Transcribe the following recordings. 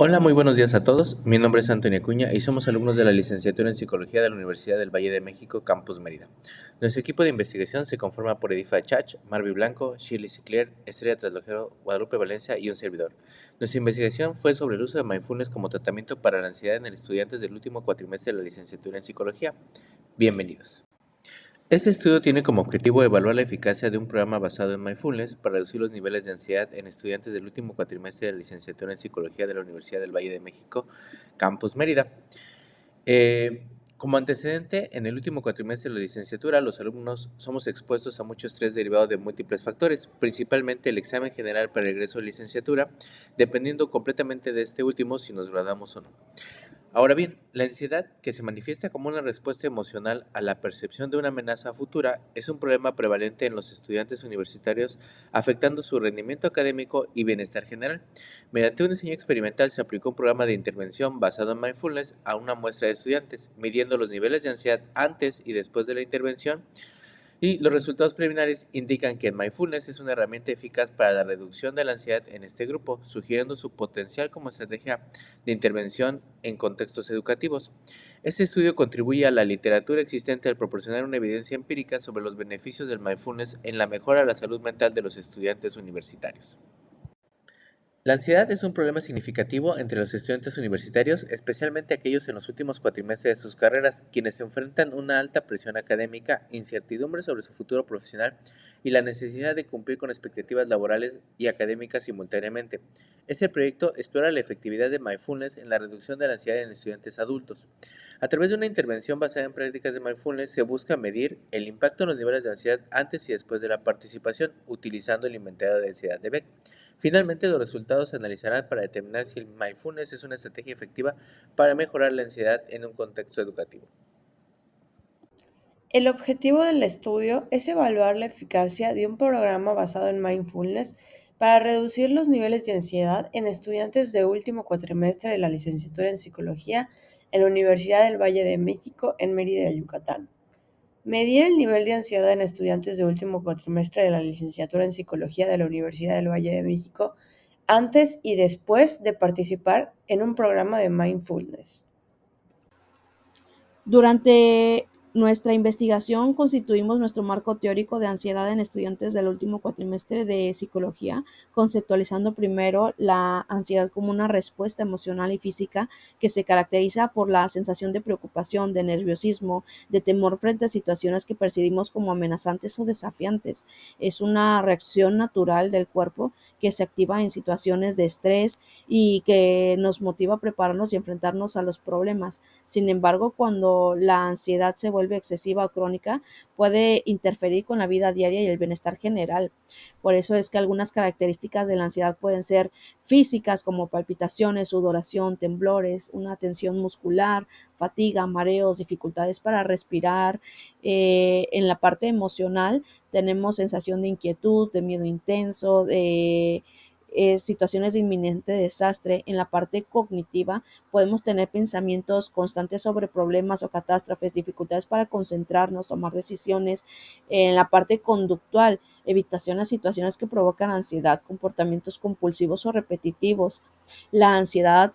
Hola, muy buenos días a todos. Mi nombre es Antonio Acuña y somos alumnos de la licenciatura en Psicología de la Universidad del Valle de México, Campus Mérida. Nuestro equipo de investigación se conforma por Edifa Chach, Marvi Blanco, Shirley Sicler, Estrella Traslojero, Guadalupe Valencia y un servidor. Nuestra investigación fue sobre el uso de mindfulness como tratamiento para la ansiedad en estudiantes del último cuatrimestre de la licenciatura en Psicología. Bienvenidos. Este estudio tiene como objetivo evaluar la eficacia de un programa basado en mindfulness para reducir los niveles de ansiedad en estudiantes del último cuatrimestre de la licenciatura en Psicología de la Universidad del Valle de México, Campus Mérida. Como antecedente, en el último cuatrimestre de la licenciatura, los alumnos somos expuestos a mucho estrés derivado de múltiples factores, principalmente el examen general para el egreso de licenciatura, dependiendo completamente de este último si nos graduamos o no. Ahora bien, la ansiedad, que se manifiesta como una respuesta emocional a la percepción de una amenaza futura, es un problema prevalente en los estudiantes universitarios, afectando su rendimiento académico y bienestar general. Mediante un diseño experimental se aplicó un programa de intervención basado en mindfulness a una muestra de estudiantes, midiendo los niveles de ansiedad antes y después de la intervención, y los resultados preliminares indican que el mindfulness es una herramienta eficaz para la reducción de la ansiedad en este grupo, sugiriendo su potencial como estrategia de intervención en contextos educativos. Este estudio contribuye a la literatura existente al proporcionar una evidencia empírica sobre los beneficios del mindfulness en la mejora de la salud mental de los estudiantes universitarios. La ansiedad es un problema significativo entre los estudiantes universitarios, especialmente aquellos en los últimos cuatrimestres de sus carreras, quienes se enfrentan una alta presión académica, incertidumbre sobre su futuro profesional y la necesidad de cumplir con expectativas laborales y académicas simultáneamente. Este proyecto explora la efectividad de mindfulness en la reducción de la ansiedad en estudiantes adultos. A través de una intervención basada en prácticas de mindfulness se busca medir el impacto en los niveles de ansiedad antes y después de la participación, utilizando el inventario de ansiedad de Beck. Finalmente, los resultados se analizarán para determinar si el mindfulness es una estrategia efectiva para mejorar la ansiedad en un contexto educativo. El objetivo del estudio es evaluar la eficacia de un programa basado en mindfulness para reducir los niveles de ansiedad en estudiantes de último cuatrimestre de la licenciatura en Psicología en la Universidad del Valle de México en Mérida, Yucatán. Medir el nivel de ansiedad en estudiantes de último cuatrimestre de la licenciatura en Psicología de la Universidad del Valle de México antes y después de participar en un programa de mindfulness. Durante nuestra investigación constituimos nuestro marco teórico de ansiedad en estudiantes del último cuatrimestre de psicología, conceptualizando primero la ansiedad como una respuesta emocional y física que se caracteriza por la sensación de preocupación, de nerviosismo, de temor frente a situaciones que percibimos como amenazantes o desafiantes. Es una reacción natural del cuerpo que se activa en situaciones de estrés y que nos motiva a prepararnos y enfrentarnos a los problemas. Sin embargo, cuando la ansiedad se vuelve excesiva o crónica, puede interferir con la vida diaria y el bienestar general. Por eso es que algunas características de la ansiedad pueden ser físicas, como palpitaciones, sudoración, temblores, una tensión muscular, fatiga, mareos, dificultades para respirar. En la parte emocional tenemos sensación de inquietud, de miedo intenso, de situaciones de inminente desastre. En la parte cognitiva podemos tener pensamientos constantes sobre problemas o catástrofes, dificultades para concentrarnos, tomar decisiones. En la parte conductual, evitación a situaciones que provocan ansiedad, comportamientos compulsivos o repetitivos. La ansiedad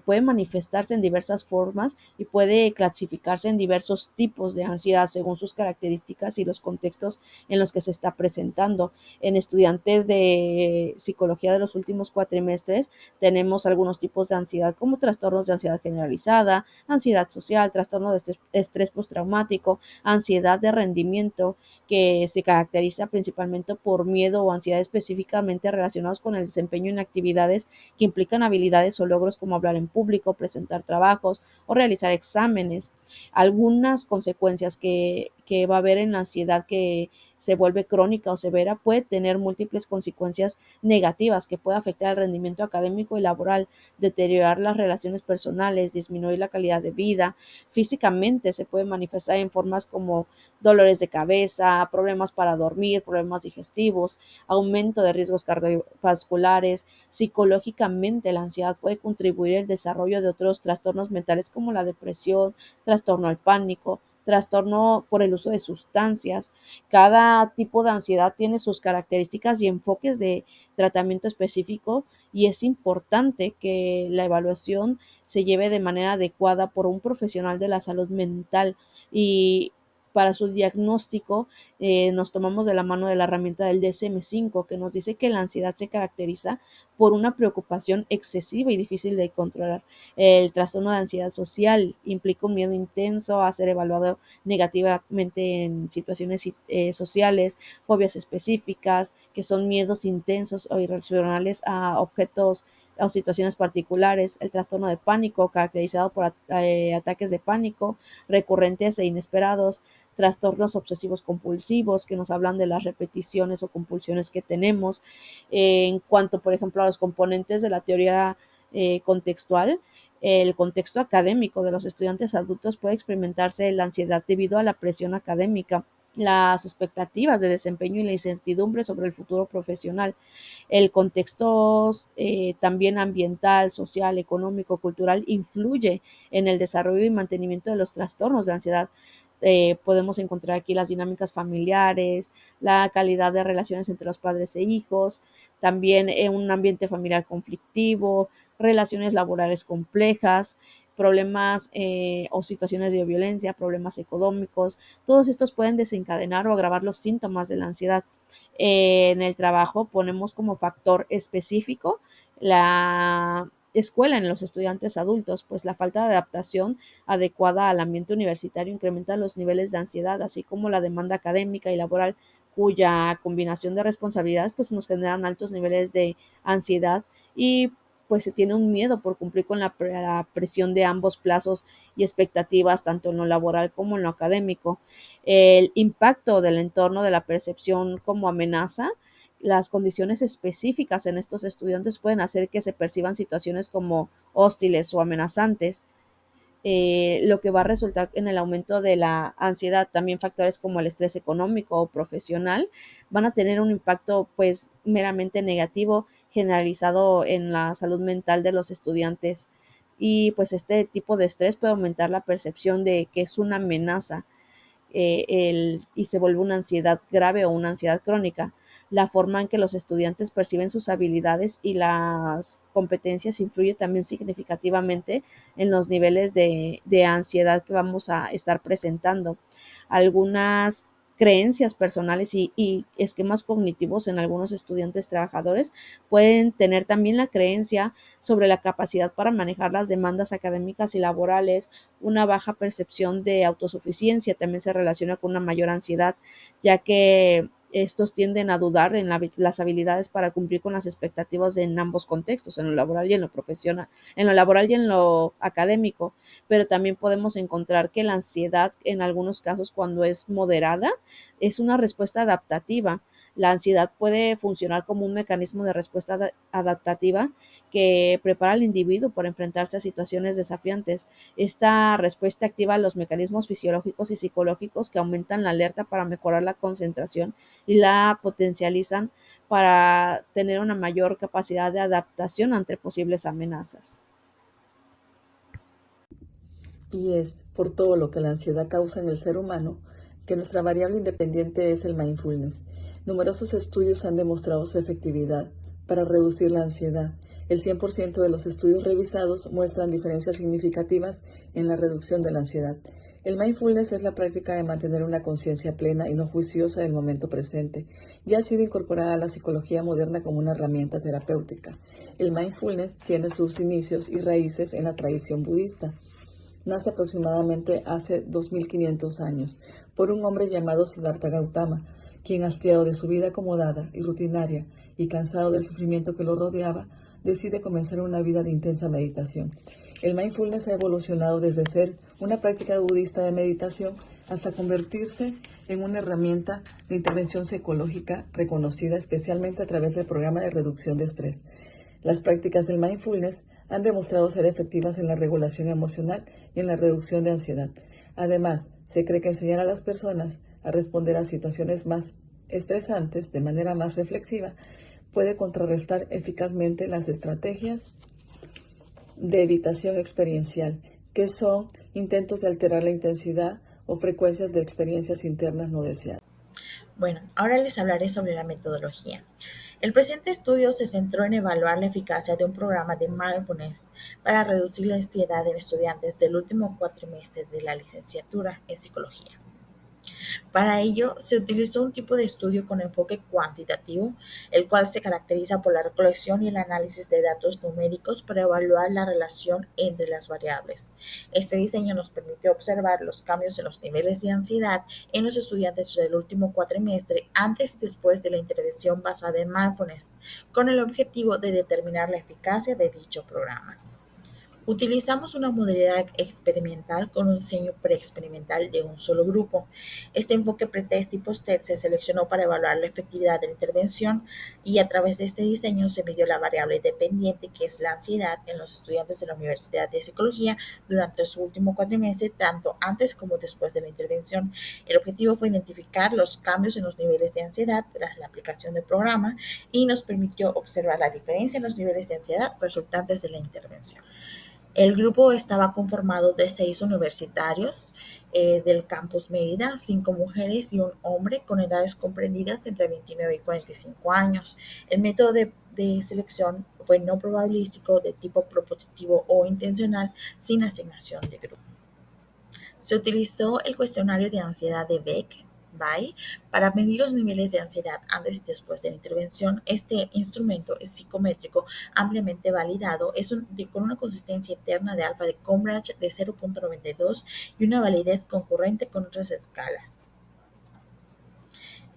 puede manifestarse en diversas formas y puede clasificarse en diversos tipos de ansiedad según sus características y los contextos en los que se está presentando. En estudiantes de psicología de los últimos cuatrimestres tenemos algunos tipos de ansiedad como trastornos de ansiedad generalizada, ansiedad social, trastorno de estrés postraumático, ansiedad de rendimiento, que se caracteriza principalmente por miedo o ansiedad específicamente relacionados con el desempeño en actividades que implican habilidades o logros como hablar en público, presentar trabajos o realizar exámenes. Algunas consecuencias que va a haber en la ansiedad que se vuelve crónica o severa puede tener múltiples consecuencias negativas que puede afectar el rendimiento académico y laboral, deteriorar las relaciones personales, disminuir la calidad de vida. Físicamente se puede manifestar en formas como dolores de cabeza, problemas para dormir, problemas digestivos, aumento de riesgos cardiovasculares. Psicológicamente, la ansiedad puede contribuir al desarrollo de otros trastornos mentales como la depresión, trastorno al pánico, trastorno por el uso de sustancias. Cada tipo de ansiedad tiene sus características y enfoques de tratamiento específico y es importante que la evaluación se lleve de manera adecuada por un profesional de la salud mental y para su diagnóstico nos tomamos de la mano de la herramienta del DSM-5 que nos dice que la ansiedad se caracteriza por una preocupación excesiva y difícil de controlar. El trastorno de ansiedad social implica un miedo intenso a ser evaluado negativamente en situaciones sociales, fobias específicas, que son miedos intensos o irracionales a objetos o situaciones particulares. El trastorno de pánico, caracterizado por ataques de pánico recurrentes e inesperados, trastornos obsesivos compulsivos, que nos hablan de las repeticiones o compulsiones que tenemos. En cuanto, por ejemplo, a los componentes de la teoría contextual, el contexto académico de los estudiantes adultos puede experimentarse la ansiedad debido a la presión académica, las expectativas de desempeño y la incertidumbre sobre el futuro profesional. El contexto también ambiental, social, económico, cultural influye en el desarrollo y mantenimiento de los trastornos de ansiedad. Podemos encontrar aquí las dinámicas familiares, la calidad de relaciones entre los padres e hijos, también un ambiente familiar conflictivo, relaciones laborales complejas, problemas o situaciones de violencia, problemas económicos. Todos estos pueden desencadenar o agravar los síntomas de la ansiedad. En el trabajo ponemos como factor específico la escuela en los estudiantes adultos, pues la falta de adaptación adecuada al ambiente universitario incrementa los niveles de ansiedad, así como la demanda académica y laboral, cuya combinación de responsabilidades pues nos generan altos niveles de ansiedad y pues se tiene un miedo por cumplir con la presión de ambos plazos y expectativas, tanto en lo laboral como en lo académico. El impacto del entorno de la percepción como amenaza, las condiciones específicas en estos estudiantes pueden hacer que se perciban situaciones como hostiles o amenazantes, lo que va a resultar en el aumento de la ansiedad. También factores como el estrés económico o profesional van a tener un impacto pues meramente negativo generalizado en la salud mental de los estudiantes. Y pues este tipo de estrés puede aumentar la percepción de que es una amenaza y se vuelve una ansiedad grave o una ansiedad crónica. La forma en que los estudiantes perciben sus habilidades y las competencias influye también significativamente en los niveles de ansiedad que vamos a estar presentando. Algunas creencias personales y esquemas cognitivos en algunos estudiantes trabajadores pueden tener también la creencia sobre la capacidad para manejar las demandas académicas y laborales. Una baja percepción de autosuficiencia también se relaciona con una mayor ansiedad, ya que estos tienden a dudar en las habilidades para cumplir con las expectativas en ambos contextos, en lo laboral y en lo profesional, en lo laboral y en lo académico. Pero también podemos encontrar que la ansiedad, en algunos casos, cuando es moderada, es una respuesta adaptativa. La ansiedad puede funcionar como un mecanismo de respuesta adaptativa que prepara al individuo para enfrentarse a situaciones desafiantes. Esta respuesta activa los mecanismos fisiológicos y psicológicos que aumentan la alerta para mejorar la concentración y la potencializan para tener una mayor capacidad de adaptación ante posibles amenazas. Y es por todo lo que la ansiedad causa en el ser humano que nuestra variable independiente es el mindfulness. Numerosos estudios han demostrado su efectividad para reducir la ansiedad. El 100% de los estudios revisados muestran diferencias significativas en la reducción de la ansiedad. El mindfulness es la práctica de mantener una conciencia plena y no juiciosa del momento presente. Ya ha sido incorporada a la psicología moderna como una herramienta terapéutica. El mindfulness tiene sus inicios y raíces en la tradición budista. Nace aproximadamente hace 2500 años por un hombre llamado Siddhartha Gautama, quien, hastiado de su vida acomodada y rutinaria y cansado del sufrimiento que lo rodeaba, decide comenzar una vida de intensa meditación. El mindfulness ha evolucionado desde ser una práctica budista de meditación hasta convertirse en una herramienta de intervención psicológica reconocida especialmente a través del programa de reducción de estrés. Las prácticas del mindfulness han demostrado ser efectivas en la regulación emocional y en la reducción de ansiedad. Además, se cree que enseñar a las personas a responder a situaciones más estresantes de manera más reflexiva puede contrarrestar eficazmente las estrategias de evitación experiencial, que son intentos de alterar la intensidad o frecuencias de experiencias internas no deseadas. Bueno, ahora les hablaré sobre la metodología. El presente estudio se centró en evaluar la eficacia de un programa de mindfulness para reducir la ansiedad en estudiantes del último cuatrimestre de la licenciatura en psicología. Para ello, se utilizó un tipo de estudio con enfoque cuantitativo, el cual se caracteriza por la recolección y el análisis de datos numéricos para evaluar la relación entre las variables. Este diseño nos permitió observar los cambios en los niveles de ansiedad en los estudiantes del último cuatrimestre antes y después de la intervención basada en mindfulness, con el objetivo de determinar la eficacia de dicho programa. Utilizamos una modalidad experimental con un diseño preexperimental de un solo grupo. Este enfoque pretest y post-test se seleccionó para evaluar la efectividad de la intervención y a través de este diseño se midió la variable dependiente que es la ansiedad en los estudiantes de la Universidad de Psicología durante su último cuatrimestre, tanto antes como después de la intervención. El objetivo fue identificar los cambios en los niveles de ansiedad tras la aplicación del programa y nos permitió observar la diferencia en los niveles de ansiedad resultantes de la intervención. El grupo estaba conformado de 6 universitarios del campus Mérida, 5 mujeres y un hombre con edades comprendidas entre 29 y 45 años. El método de selección fue no probabilístico, de tipo propositivo o intencional, sin asignación de grupo. Se utilizó el cuestionario de ansiedad de Beck para medir los niveles de ansiedad antes y después de la intervención. Este instrumento es psicométrico, ampliamente validado, con una consistencia interna de alfa de Cambridge de 0.92 y una validez concurrente con otras escalas.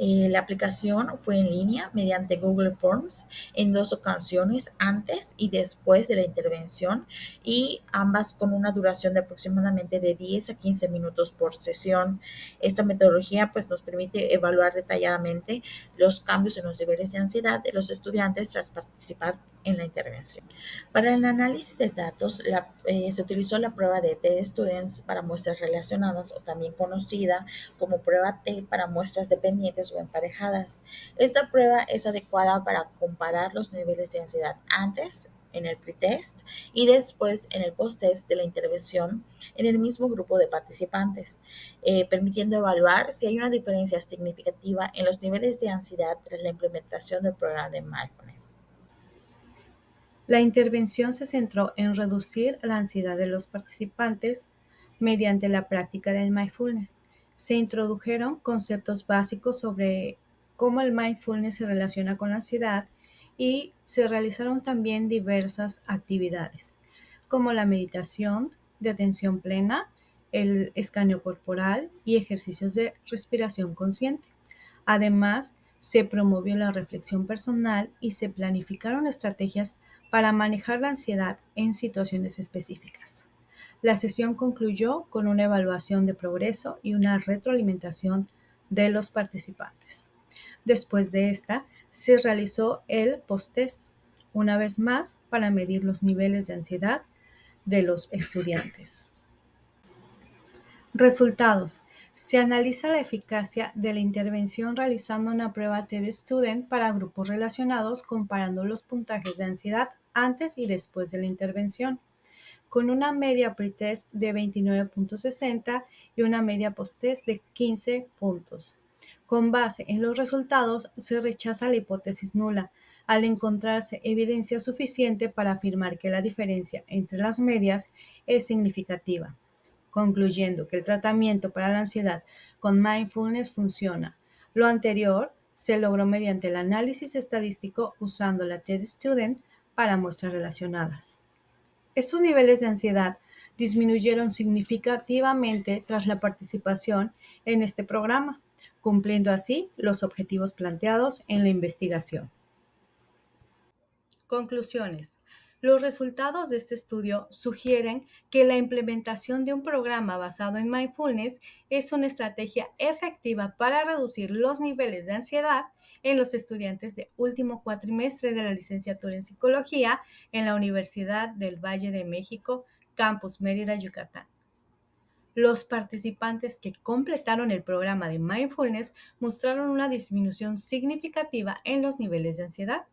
La aplicación fue en línea mediante Google Forms en 2 ocasiones antes y después de la intervención y ambas con una duración de aproximadamente de 10 a 15 minutos por sesión. Esta metodología pues, nos permite evaluar detalladamente los cambios en los niveles de ansiedad de los estudiantes tras participar en la intervención. Para el análisis de datos, se utilizó la prueba de T-Students para muestras relacionadas o también conocida como prueba T para muestras dependientes o emparejadas. Esta prueba es adecuada para comparar los niveles de ansiedad antes, en el pretest, y después en el posttest de la intervención en el mismo grupo de participantes, permitiendo evaluar si hay una diferencia significativa en los niveles de ansiedad tras la implementación del programa de mindfulness. La intervención se centró en reducir la ansiedad de los participantes mediante la práctica del mindfulness. Se introdujeron conceptos básicos sobre cómo el mindfulness se relaciona con la ansiedad y se realizaron también diversas actividades, como la meditación de atención plena, el escaneo corporal y ejercicios de respiración consciente. Además, se promovió la reflexión personal y se planificaron estrategias para manejar la ansiedad en situaciones específicas. La sesión concluyó con una evaluación de progreso y una retroalimentación de los participantes. Después de esta, se realizó el post-test, una vez más para medir los niveles de ansiedad de los estudiantes. Resultados. Se analiza la eficacia de la intervención realizando una prueba T-Student para grupos relacionados comparando los puntajes de ansiedad antes y después de la intervención, con una media pretest de 29.60 y una media posttest de 15 puntos. Con base en los resultados, se rechaza la hipótesis nula, al encontrarse evidencia suficiente para afirmar que la diferencia entre las medias es significativa, concluyendo que el tratamiento para la ansiedad con mindfulness funciona. Lo anterior se logró mediante el análisis estadístico usando la T-Student para muestras relacionadas. Estos niveles de ansiedad disminuyeron significativamente tras la participación en este programa, cumpliendo así los objetivos planteados en la investigación. Conclusiones. Los resultados de este estudio sugieren que la implementación de un programa basado en mindfulness es una estrategia efectiva para reducir los niveles de ansiedad en los estudiantes de último cuatrimestre de la licenciatura en psicología en la Universidad del Valle de México, Campus Mérida, Yucatán. Los participantes que completaron el programa de mindfulness mostraron una disminución significativa en los niveles de ansiedad,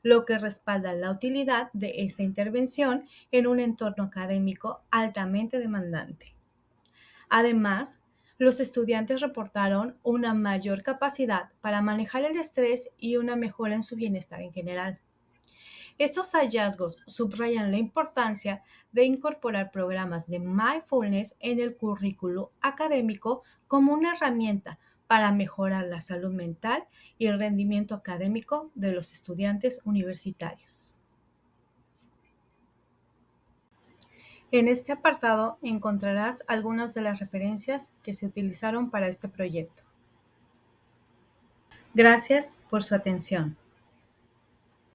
lo que respalda la utilidad de esta intervención en un entorno académico altamente demandante. Además, Los estudiantes reportaron una mayor capacidad para manejar el estrés y una mejora en su bienestar en general. Estos hallazgos subrayan la importancia de incorporar programas de mindfulness en el currículo académico como una herramienta para mejorar la salud mental y el rendimiento académico de los estudiantes universitarios. En este apartado encontrarás algunas de las referencias que se utilizaron para este proyecto. Gracias por su atención.